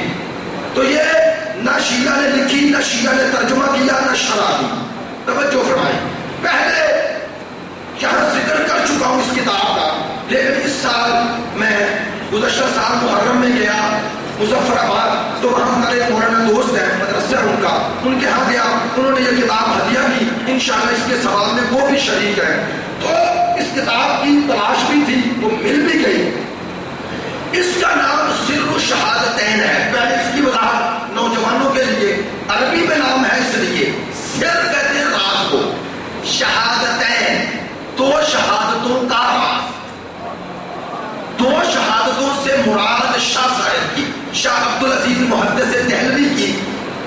تو یہ نہ شیعہ نے لکھی، نہ شیعہ نے ترجمہ کیا، نہ شرح کی. توجہ فرمائیں. پہلے یہاں ذکر کر چکا ہوں اس کتاب کا، لیکن اس سال میں گزشتہ سال محرم میں گیا، مظفر آباد، تو وہاں ہمارے مولانا دوست ہیں، مدرسہ ان کا، ان کے ہاں گیا، انہوں نے یہ کتاب ہدیہ کی، انشاءاللہ اس کے ثواب میں وہ بھی شریک ہے۔ تو اس کتاب کی تلاش بھی تھی، وہ مل بھی گئی۔ اس کا نام سر الشہادتین ہے۔ پہلے اس کی وضاحت نوجوانوں کے لیے، عربی میں نام ہے اس لیے، سر کہتے ہیں راز کو، شہادتین دو شہادتوں کا راز۔ دو شہادتوں سے مراد شاہ صاحب کی، شاہ عبدالعزیز محدث دہلوی کی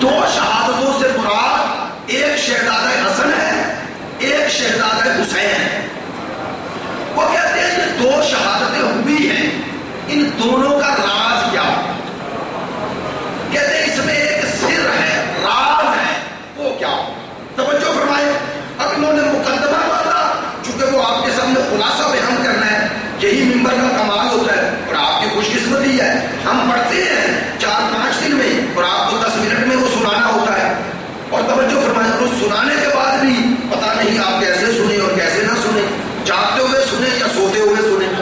دو شہادتوں سے مراد ایک شہزادہ حسن ہے، ایک شہزادہ حسین ہے۔ وہ کہتے ہیں یہ دو شہادتیں ہوئی ہیں، ان دونوں کا راز کیا؟ کہتے ہیں اس میں ایک سر ہے، راز ہے، وہ کیا؟ توجہ فرمائیں۔ اب انہوں نے مقدمہ باندھا، چونکہ وہ آپ کے سامنے خلاصہ بیان کرنا ہے، یہی ممبر کا کمال ہوتا ہے، اور آپ کی خوش قسمتی ہے، ہم پڑھتے ہیں 4-5 دن میں اور آپ کو 10 منٹ میں وہ سنانا ہوتا ہے۔ اور توجہ فرمائیں، اور سنانے کے بعد بھی پتہ نہیں آپ کیسے سنیں اور کیسے نہ سنیں، جاگتے ہوئے سنیں یا سوتے ہوئے سنیں۔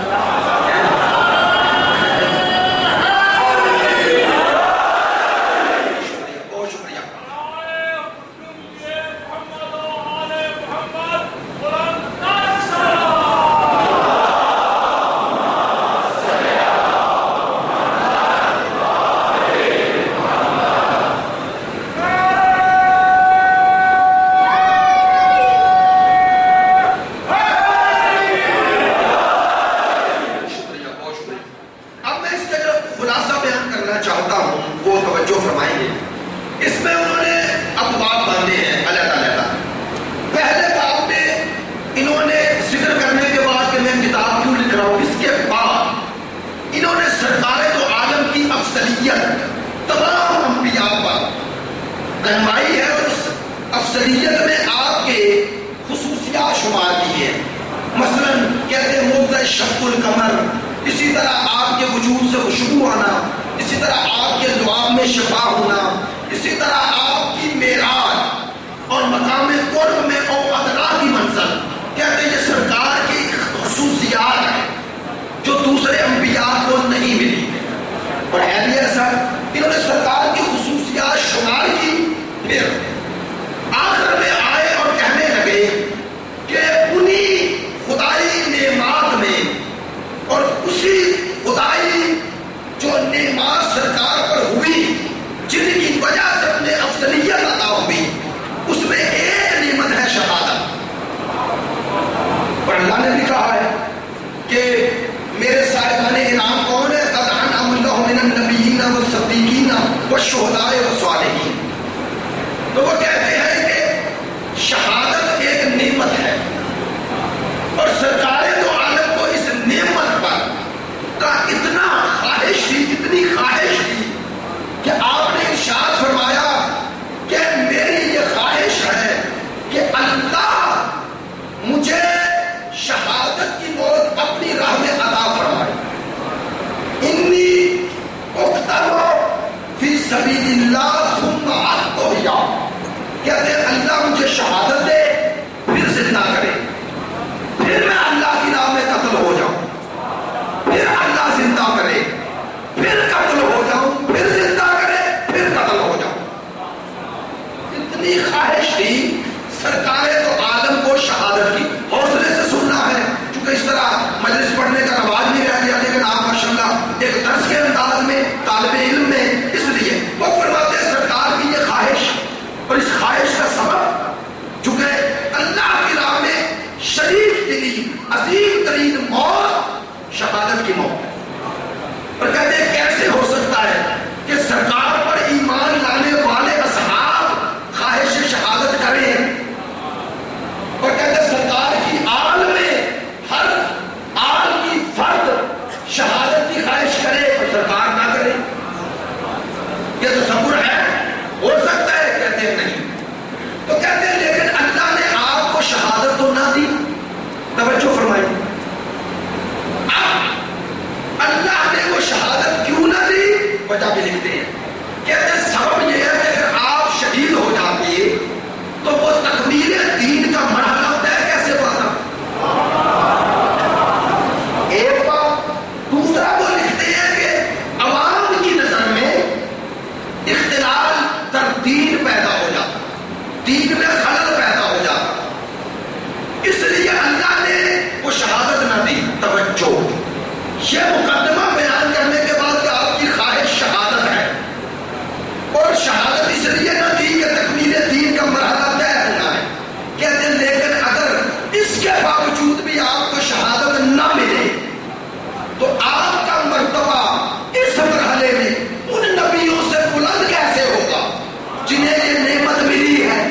جنہیں یہ نعمت ملی ہے،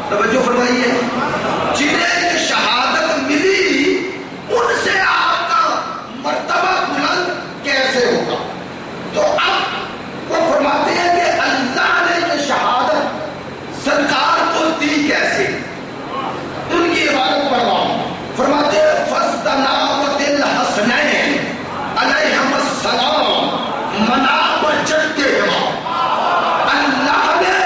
توجہ فرمائیے، جنہیں یہ شہادت ملی ان سے آپ کا مرتبہ بلند کیسے ہوگا؟ تو اب وہ فرماتے ہیں کہ اللہ نے یہ شہادت سرکار کو دی کیسے؟ ان کی عبارت پڑھ رہا ہوں، فرماتے ہیں فَاسْتَنَابَتِ الْحَسْنَيْنِ عَلَيْهِمَ السَّلَامُ مَنَابَجَتِهِمَا، اللہ نے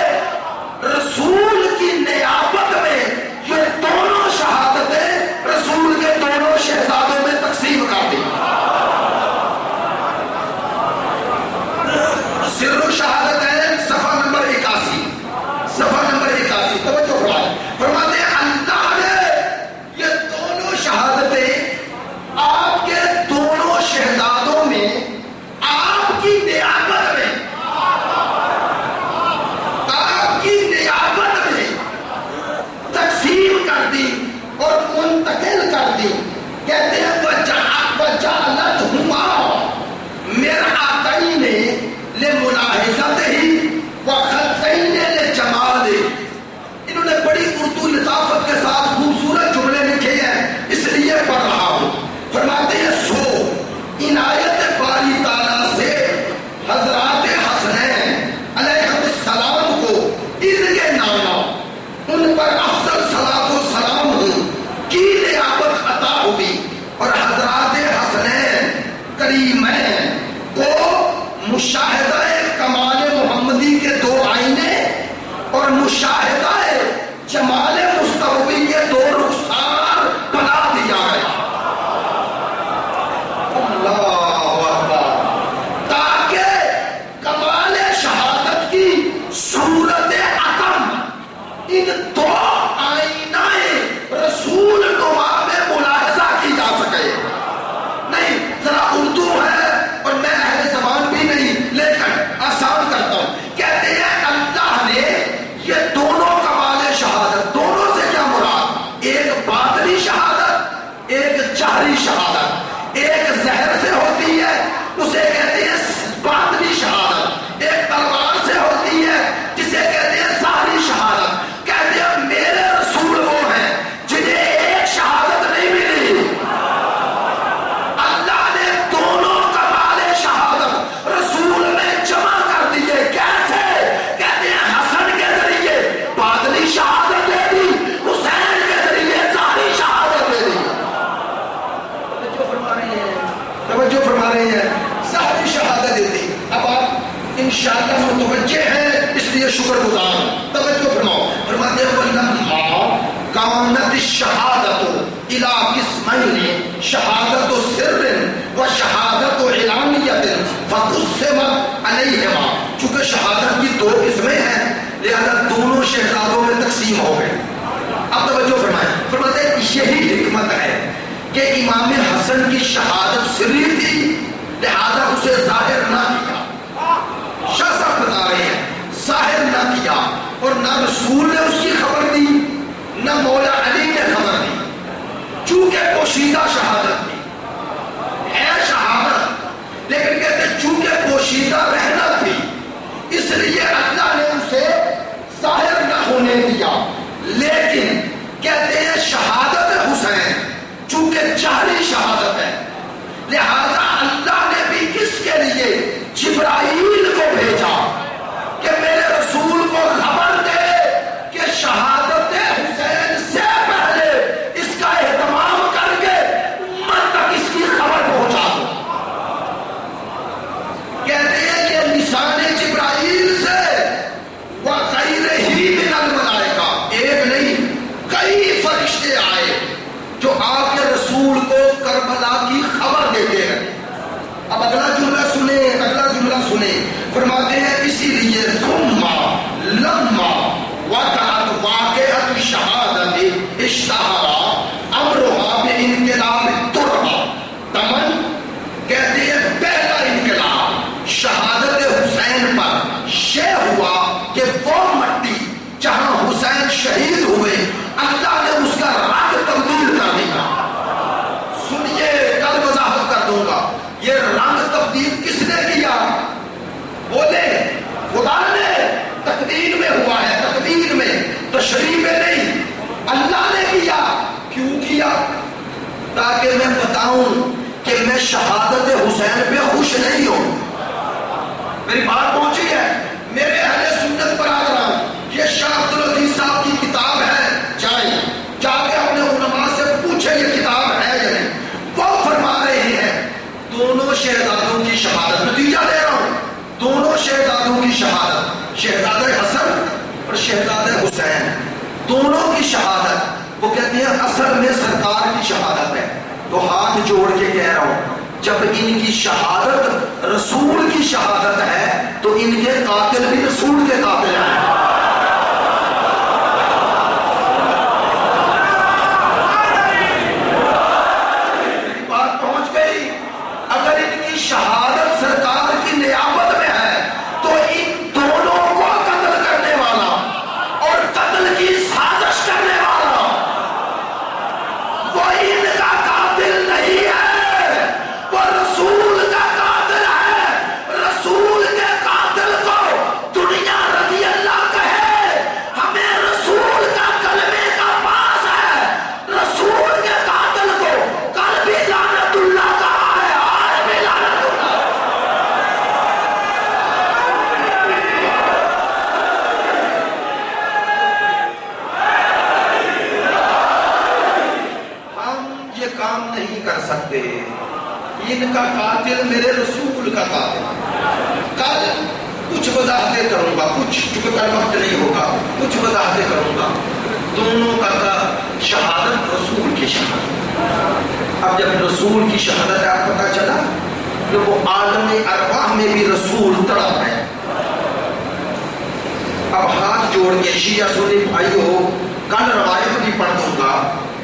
رسول کی نیابت میں یہ دونوں شہادتیں رسول کے دونوں شہزادوں میں تقسیم کر دی۔ سر الشہادتین صفحہ نمبر 81، صفحہ نمبر 81، توجہ فرمائیں، فرماتے ہیں اللہ نے یہ دونوں شہادتیں آپ کے دونوں شہزادوں میں آپ کی نیابت میں، آپ کی نیابت میں تقسیم کر دی اور منتقل کر دی۔ کہتے ہیں وَجَعَلَتْهُمَا مِرْآتَيْنِ لِمُلَاحِظَتِهِ وَخَلْفَيْنِ لِجَمَالِهِ۔ انہوں نے بڑی اردو لطافت کے ساتھ خوبصورت جملے لکھے ہیں، اس لیے پڑھ رہا ہوں۔ فرماتے ہیں سو عنایت باری تعالیٰ سے حضرات حسنین علیہ السلام کو ان کے نانا ان پر افضل صلاۃ و سلام ہوں کی نیابت عطا ہوئی، اور حضرات حسنین کریمین کو مشاہدہ کمال محمدی کے دو آئینے اور مشاہدہ جمال مصطفی کے دو رخسار بنا دیا گیا۔ اللہ اکبر، تاکہ کمال شہادت کی صورت عدم ان دو آئینہ رسول نما میں ملاحظہ کی جا سکے۔ نہیں، ذرا اردو ہے اور میں اہل زبان بھی نہیں، لیکن آسان کرتا ہوں۔ کہتے ہیں اللہ نے یہ دونوں کمال شہادت، دونوں سے کیا مراد؟ ایک باطنی شہادت، ایک جہری شہادت، ایک زہر سے ہوتی ہے اسے کہتے ہیں باطنی شہادت، ایک تلوار سے ہوتی ہے جسے کہتے ہیں ظاہری شہادت۔ کہتے ہیں میرے رسول وہ ہیں جنہیں ایک شہادت نہیں ملی، اللہ نے دونوں کمال شہادت رسول میں جمع کر دیے۔ کیسے؟ کہتے ہیں حسن کے ذریعے باطنی شہادت دے دی، حسین کے ذریعے ظاہری شہادت دے دی۔ توجہ فرما رہے ہیں، ظاہری شہادت دیتی۔ اب آپ انشاءاللہ متوجہ ہیں، اس لیے شکر گزار ہوں۔ توجہ فرماؤ، فرماتے ہیں وَلَمَّا كَانَتِ الشَّهَادَةُ إِلَىٰ قِسْمَيْنِ شَهَادَةُ سِرٍّ وَشَهَادَةُ عِلَانِيَّةٍ فَقُسِّمَتْ عَلَيْهِمَا، چونکہ شہادت کی دو قسمیں ہیں لہذا دونوں شہزادوں میں تقسیم ہو گئے۔ اب توجہ فرمائیں، فرماتے ہیں یہی حکمت ہے کہ امام حسن کی شہادت سری تھی لہذا اسے ظاہر نہ کیا۔ شاہ صاحب بتا رہے ہیں ظاہر نہ کیا، اور نہ رسول نے اس کی خبر دی نہ مولا علی نے خبر دی، چونکہ پوشیدہ شہادت تھی، ہے شہادت، لیکن کہتے ہیں چونکہ پوشیدہ رہنا تھی اس لیے اللہ نے اسے ظاہر نہ ہونے دیا۔ لیکن کہتے ہیں شہادت حسین چونکہ جہری شہادت ہے لہذا اللہ نے بھی اس کے لیے جبرائیل کو بھیجا کہ میرے رسول کو خبر دے کہ شہادت حسین سے پہلے اس کا اہتمام کر کے امت تک اس کی خبر پہنچا دو۔ کہتے ہیں کہ نشان جبرائیل سے وغیرہ من الملائکہ، ایک نہیں کئی فرشتے آئے جو آپ کے رسول کو کربلا کی خبر دیتے ہیں۔ اب اگلا جملہ سنیں، اگلا جملہ سنیں، فرماتے ہیں اسی لیے ثم لما وقعت واقعۃ الشہادۃ اشتہر امرها بانقلاب التربہ، تمن کہتے ہیں پہلا انقلاب شہادت حسین پر یہ ہوا کہ وہ مٹی جہاں حسین شہید ہوئے اللہ نے اس کا رنگ تبدیل کر دیا۔ سنیے، کل وضاحت کر دوں گا یہ رنگ تبدیل کس نے کیا؟ بولے شہادت حسین پہ خوش نہیں ہو. میری بات پہنچی ہے میرے اہل سنت برادران؟ یہ شاہ عبدالعزیز صاحب کی کتاب ہے، جائیں جا کے اپنے علماء سے پوچھیں یہ کتاب ہے یا نہیں. وہ فرما رہے ہیں دونوں شہزادوں کی شہادت، نتیجہ دے رہا ہوں، دونوں شہزادوں کی شہادت، شہزادہ حسن اور شہزادہ حسین، دونوں کی شہادت وہ کہتے ہیں اصل میں سرکار کی شہادت ہے. تو ہاتھ جوڑ کے کہہ رہا ہوں جب ان کی شہادت رسول کی شہادت ہے تو ان کے قاتل بھی رسول کے قاتل ہیں. بات پہنچ گئی. اگر ان کی شہادت سرکار کی نیابت میں ہے تو ان دونوں کو قتل کرنے والا اور قتل کی سازش کرنے والا وہ ان کا قاتل نہیں ہے، وہ رسول کا قاتل ہے. رسول کے قاتل کو دنیا رضی اللہ کہے، ہمیں رسول کا کلمے کا پاس ہے. رسول کے قاتل کو کل بھی لعنت اللہ کہا ہے، آج بھی لعنت اللہ. ہم یہ کام نہیں کر سکتے. ان کا قاتل میرے رسول کا قاتل. کل کچھ وضاحتیں کروں گا، کچھ چونکہ کل وقت نہیں ہوگا، کچھ وضاحتیں کروں گا. دونوں کا شہادت رسول کی شہادت. اب جب رسول کی شہادت ہے آپ پتہ چلا کہ وہ عالم ارواح میں بھی رسول تڑپ ہے. اب ہاتھ جوڑ کے شیعہ سنی بھائیو کل روایت بھی پڑھ دوں گا.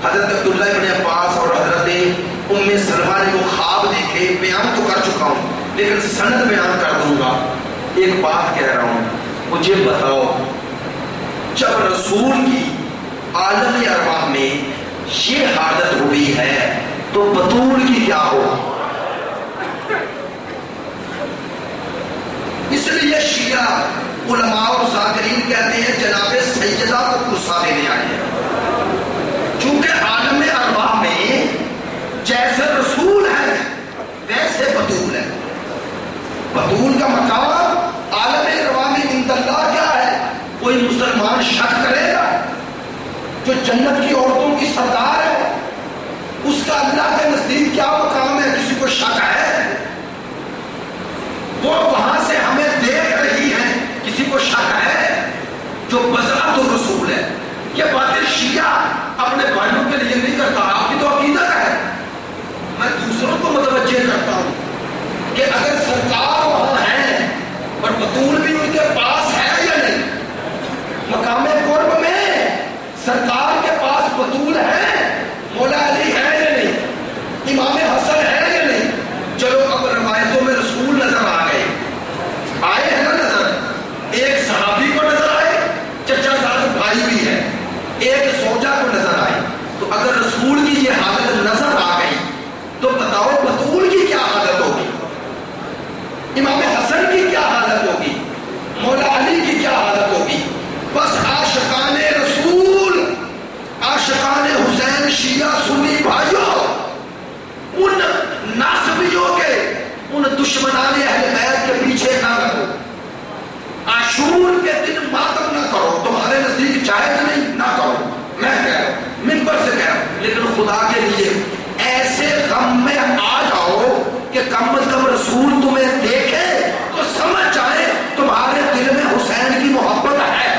حضرت عبداللہ ابن عباس اور حضرت ام سلمہ نے وہ خواب دیکھے، بیان تو کر چکا ہوں لیکن سند بیان کر دوں گا. ایک بات کہہ رہا ہوں، مجھے بتاؤ جب رسول کی عالم ارواح میں یہ حالت ہوئی ہے تو بطول کی کیا ہو؟ اس لیے شیعہ علماء اور ذاکرین کہتے ہیں جناب سیدہ کو کرسا دینے آئے ہیں. چونکہ عالم ارواح میں جیسے رسول ہے ویسے بطول ہے. بطول کا مقام عالم ارواح میں عند اللہ کیا ہے؟ کوئی مسلمان شک کرے گا جو جنت کی عورتوں کی سردار ہے اس کا اللہ کے نزدیک کیا مقام ہے؟ کسی کو شک ہے؟ وہ وہاں سے ہمیں دیکھ رہی ہے، کسی کو شک ہے؟ جو بذات الرسول ہے. یہ باتیں شیعہ اپنے بھائیوں کے لیے نہیں کرتا، آپ کی تو عقیدت ہے. میں دوسروں کو متوجہ کرتا ہوں کہ اگر سرکار وہاں ہے اور بطول بھی ان کے پاس ہے یا نہیں. مقام قرب میں سرکار کے پاس بطول ہے، مولا علی ہے یا نہیں، امام حسن ہے یا نہیں. چلو اب روایتوں میں رسول نظر آ گئے، آئے ہیں نا نظر. ایک صحابی کو نظر آئے، چچا زاد بھائی بھی ہے، ایک زوجہ کو نظر آئی. تو اگر رسول کی یہ حالت نظر آ گئی تو بتاؤ بطول کی کیا حالت ہوگی، امام حسن کی کیا حالت ہوگی، مولا علی کی کیا حالت ہوگی. بس عاشقان رسول، عاشقان حسین شیعہ سنی بھائیوں، ان ناصبیوں کے، ان دشمنان اہل بیت کے پیچھے نہ لگو. عاشور کے دن ماتم نہ کرو، تمہارے نزدیک جائز نہیں، نہ کرو. میں کہہ رہا ہوں، منبر سے کہہ رہا ہوں، لیکن خدا کے لیے ایسے غم میں آ جاؤ کہ کم از کم رسول تمہیں دیکھے تو سمجھ جائے تمہارے دل میں حسین کی محبت ہے.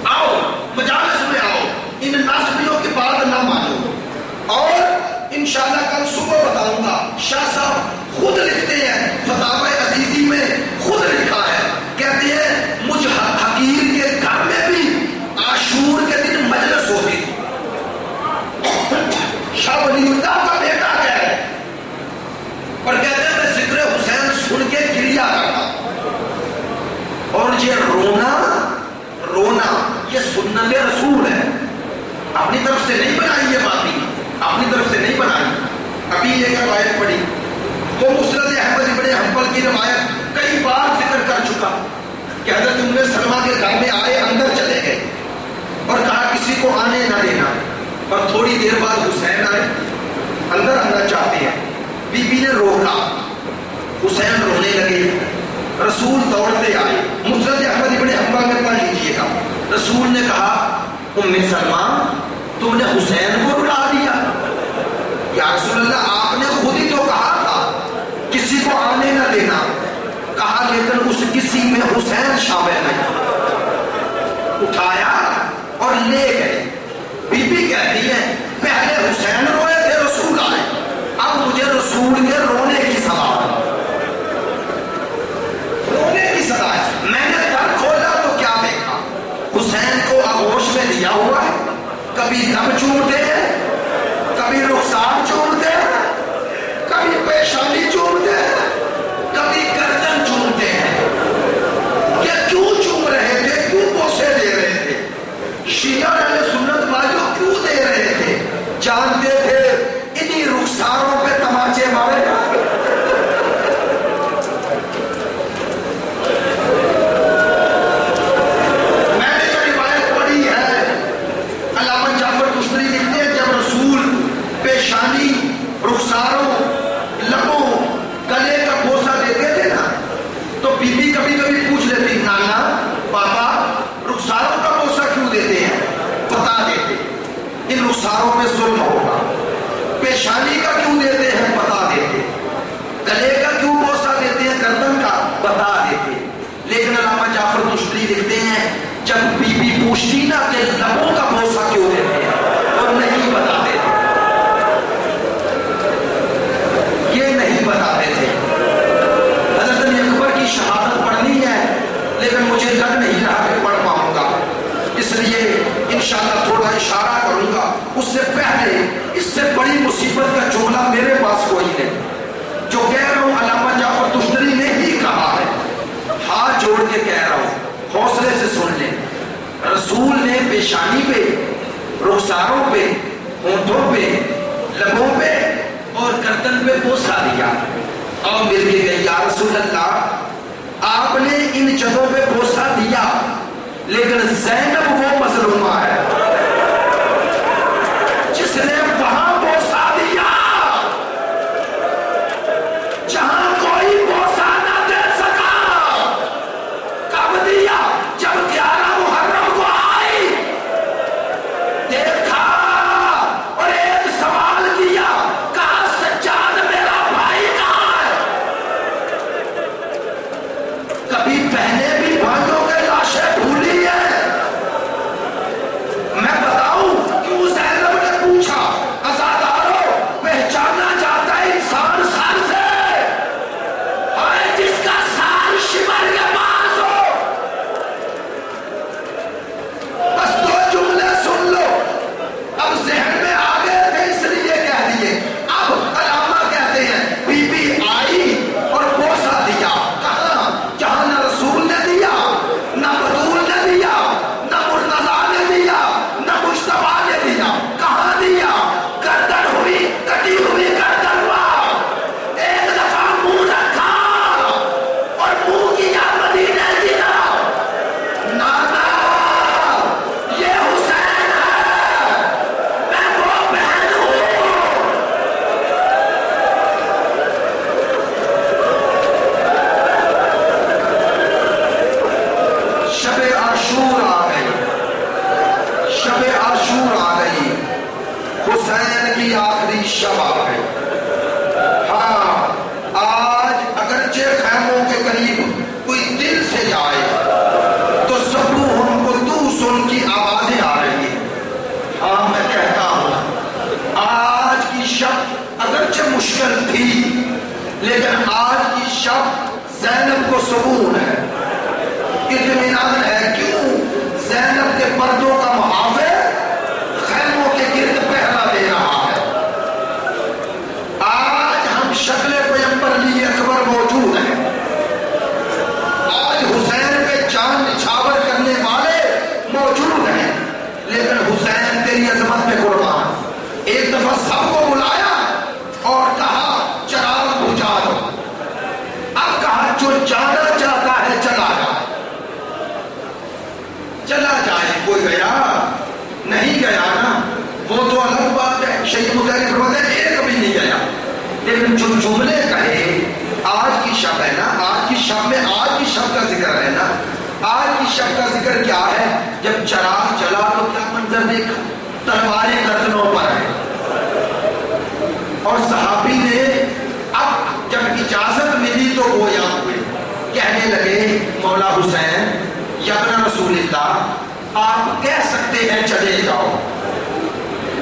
آؤ مجالس میں آؤ، ان ناصبیوں کی بات نہ مانو. اور انشاءاللہ کل صبح بتاؤں گا. شاہ صاحب خود لکھتے ہیں، فتاوی عزیزی میں خود لکھا ہے، کہتے ہیں مجھ حقیر کے گھر میں بھی عاشور کے دن مجلس ہوتی تھی. شاہ ولی اللہ کا بیٹا ہے اور کہتے ہیں میں ذکر حسین سن کے گریا کرتا. اور یہ رونا یہ سنت رسول ہے، اپنی طرف سے نہیں بنائی. یہ بات اپنی طرف سے نہیں بنائی. ابھی ایک روایت پڑھی وہ مسند احمد ابن حنبل کی روایت کئی بار ذکر کر چکا کہ حضرت ام سلمہ کے گھر میں آئے، اندر چلے گئے اور کہا کسی کو آنے نہ دینا. اور تھوڑی دیر بعد حسین آئے، اندر آنا چاہتے ہیں. بی بی نے روکا. حسین رونے لگے. رسول دوڑتے آئے. مسند احمد ابن حنبل میں پڑھ لیجیے گا. رسول نے کہا ام سلمہ تم نے حسین کو رلا دیا. یا رسول اللہ آپ نے خود ہی تو کہا تھا کسی کو آنے نہ دینا. کہا لیکن اس کسی میں حسین شامل نہیں. اٹھایا اور لے گئے. بی بی کہتی ہے پہلے حسین روئے تھے رسول آئے, اب مجھے رسول کے رونے کی صدا ہے. رونے کی صدا ہے. میں نے در کھولا تو کیا دیکھا, حسین کو آغوش میں لیا ہوا ہے. کبھی دم چومتے ہیں, کبھی رخسار چومتے ہیں, کبھی پیشانی چومتے ہیں, کبھی گردن چومتے ہیں. یہ کیوں چوم رہے تھے, کیوں بوسے دے رہے تھے؟ شیعہ اہل سنت والوں کیوں دے رہے تھے؟ جانتے تھے انہی رخساروں پہ تماچے مارے گا. میں نے جو روایت پڑھی ہے, علامہ جعفر تشتری لکھتے ہیں جب رسول پیشانی, رخساروں, لبوں, گلے کا بوسہ دیتے تھے نا, تو بی بی کبھی کبھی پوچھ لیتی نانا پاپا رخساروں کا بوسہ کیوں دیتے ہیں, بتا دیتے. ان رخساروں پہ ظلم ہوگا. پیشانی کا کیوں دیتے ہیں, بتا دیتے. گلے کا کیوں بوسہ دیتے ہیں, گردن کا, بتا دیتے. لیکن علامہ جعفر تشتری لکھتے ہیں جب بی بی پوچھتی نا کہ لبوں کا بوسہ کیوں دیتے ہیں, اور نہیں بتاتے تھے. یہ نہیں بتاتے تھے. حضرت علی اکبر کی شہادت پڑھنی ہے لیکن مجھے لگ نہیں رہا کہ پڑھ پاؤں گا, اس لیے انشاءاللہ تھوڑا اشارہ کروں گا. اس سے پہلے اس سے بڑی مصیبت کا جملہ میرے پاس کوئی نہیں. جو کہہ رہا ہوں علامہ جعفر تشتری نے ہی کہا ہے, ہاتھ جوڑ کے کہہ رہا ہوں, حوصلے سے سن لیں. رسول نے پیشانی پہ, رخساروں پہ, ہونٹوں پہ, لبوں پہ اور گردن پہ بوسہ دیا اور مل کے گئے یا رسول اللہ آپ نے ان جگہوں پہ بوسہ دیا لیکن زینب وہ مظلومہ ہے جس نے وہاں بوسہ دیا جہاں کوئی بوسہ نہ دے سکا. کب دیا؟ جب 11 محرم کو آئی, دیکھا اور ایک سوال کیا, کہا سجاد میرا بھائی کہاں ہے؟ کبھی بہنیں بھی بھائیوں کے لاشیں بھولی ہیں, پھر کیا ہے، جب چراغ جلا تو کیا منظر دیکھا، تلواریں گردنوں پر ہیں. اور صحابی نے اب جب اجازت ملی تو گویا ہوئے، کہنے لگے مولا حسین یا ابن رسول اللہ آپ کہہ سکتے ہیں چلے جاؤ،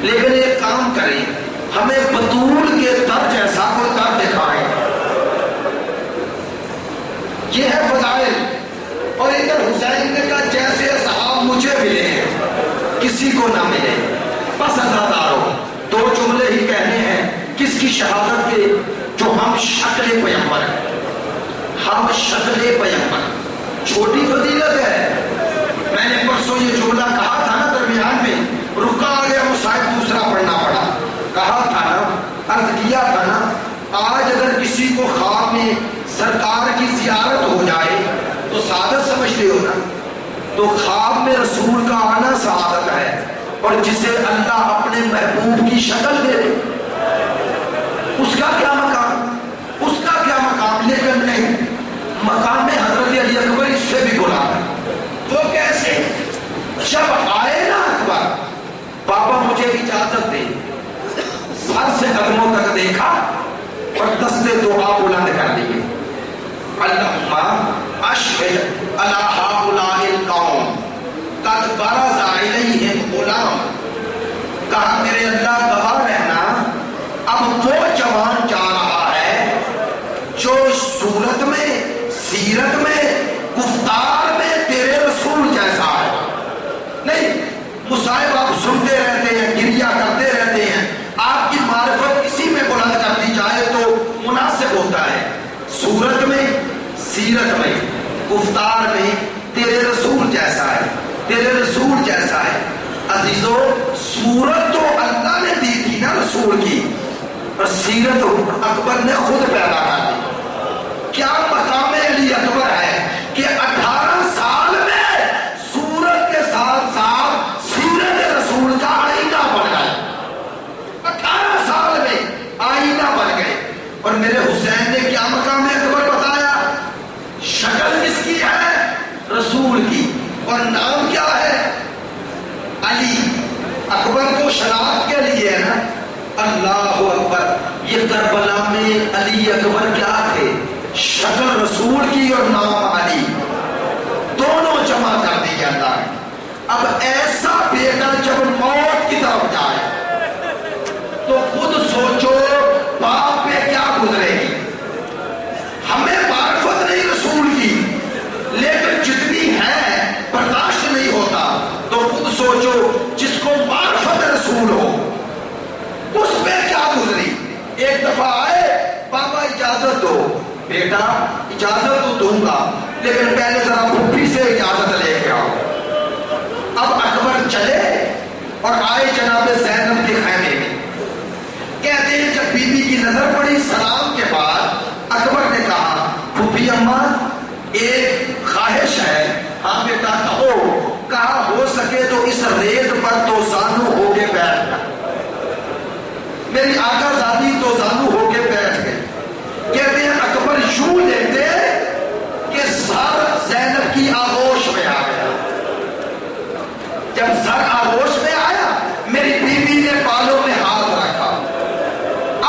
لیکن ایک کام کریں، ہمیں بطول کے در جیسا کوئی در دکھائیں. یہ ہے فضائل. اور ادھر حسین نے کہا جیسے صحاب مجھے ملے ہیں کسی کو نہ ملے، بس ازادارو دو جملے ہی کہنے ہیں کس کی شہادت کے، جو ہم شکل پیغمبر ہیں. ہم شکل پیغمبر چھوٹی فضیلت ہے. میں نے پرسوں یہ جملہ کہا تھا نا، درمیان میں رکا آ گیا، مصائب دوسرا پڑھنا پڑا. کہا تھا نا، عرض کیا تھا نا، آج اگر کسی کو خواب میں سرکار کی زیارت ہو جائے تو سعادت سمجھتے ہو نا، تو خواب میں رسول کا آنا سعادت ہے. اور جسے اللہ اپنے محبوب کی شکل دے دے اس کا کیا مقام، اس کا کیا مقام. لیکن نہیں، مقام حضرت علی اکبر اس سے بھی بلا ہے. وہ کیسے؟ جب آئے نا اکبر، بابا مجھے اجازت دے، سر سے قدموں تک دیکھا اور دستے دعا بلند کر دیے. اللہم اشہد علی ہؤلاء القوم قد برز الیہم غلام. کہا میرے اللہ گواہ رہنا، اب وہ جوان جا رہا ہے جو صورت میں، سیرت میں، گفتار میں تیرے رسول جیسا ہے. نہیں، مصائب آپ سنتے رہتے ہیں، گریہ کرتے رہتے ہیں، آپ کی معرفت کسی میں بلند کر دی جائے تو مناسب ہوتا ہے. صورت میں، سیرت میں، گفتار میں تیرے رسول جیسا ہے، تیرے رسول جیسا ہے. عزیزو، صورت تو اللہ نے دی تھی نا رسول کی، اور سیرت اکبر نے خود پیدا کر دی. کیا مقام علی اکبر ہے کہ 18 سال میں صورت کے ساتھ ساتھ سیرت رسول کا آئینہ بن گئے. 18 سال میں آئینہ بن گئے. اور میرے حسین نے کیا مقام اکبر بتایا؟ شکل کس کی ہے؟ رسول کی. اور نام کیا ہے؟ علی. اکبر کو شناخت کے لیے ہے نا. اللہ اکبر. یہ کربلا میں علی اکبر کیا تھے؟ شکل رسول کی اور نام علی، دونوں جمع کر دی جاتا ہے. اب ایسا بیٹا جب موت کی طرف جائے تو خود سوچو باپ پہ کیا گزرے گی. ہمیں معرفت نہیں رسول کی، لیکن جتنی ہے برداشت نہیں ہوتا. تو خود سوچو جس کو معرفت رسول ہو اس پہ کیا گزری. ایک دفعہ آئے، بابا اجازت دو. بیٹا اجازت تو دوں گا، لیکن پہلے ذرا پھوپھی سے اجازت لے کے آؤ. اب اکبر چلے اور آئے جناب زینب کے خیمے میں. کہتے ہیں جب بی بی کی نظر پڑی سلام کے بعد، اکبر نے کہا پھوپھی اماں ایک خواہش ہے. ہاں بیٹا کہو. کہا ہو سکے تو اس ریت پر تو زانو ہو کے بیٹھنا. میری آقا زادی تو زانو ہو کے بیٹھ گئے. کہتے ہیں اکبر یوں لیتے کہ سر زینب کی آغوش میں آ گیا. جب سر آغوش میں آیا، میری بیوی نے بالوں میں ہاتھ رکھا.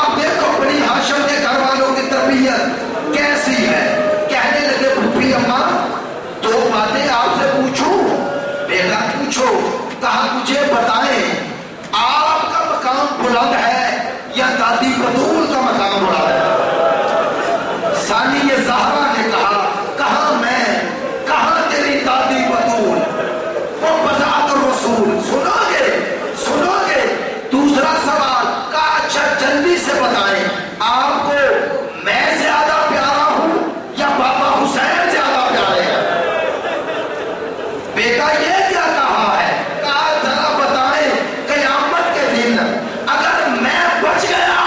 اب دیکھو بنی ہاشم کے گھر والوں کی تربیت کیسی ہے. کہنے لگے پھوپھی اماں دو باتیں آپ سے پوچھوں. بیٹا پوچھو. کہا مجھے بتائیں آپ کا مقام بلند ہے یا دادی بطول کا مقام بلند ہے؟ ثانی زہرا نے کہا میں، کہاں تیری دادی بطول؟ وہ بذات الرسول. سنو گے. دوسرا سوال. کہا اچھا جلدی سے بتائیں آپ کو میں زیادہ پیارا ہوں یا بابا حسین زیادہ پیارے ہیں؟ بیٹا یہ کیا کہا ہے؟ کہا ذرا بتائیں قیامت کے دن اگر میں بچ گیا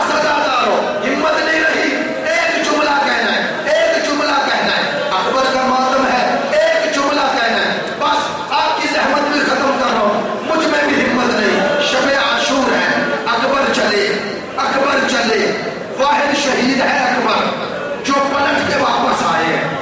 بس ازادارو ہمت نہیں رہی، ایک جملہ کہنا ہے، ایک جملہ کہنا ہے، اکبر کا ماتم ہے، ایک جملہ کہنا ہے، بس آپ کی زحمت بھی ختم کر رہا ہوں، مجھ میں بھی ہمت نہیں، شب عاشور ہے، اکبر چلے، اکبر چلے، واحد شہید ہے اکبر جو پلٹ کے واپس آئے ہیں۔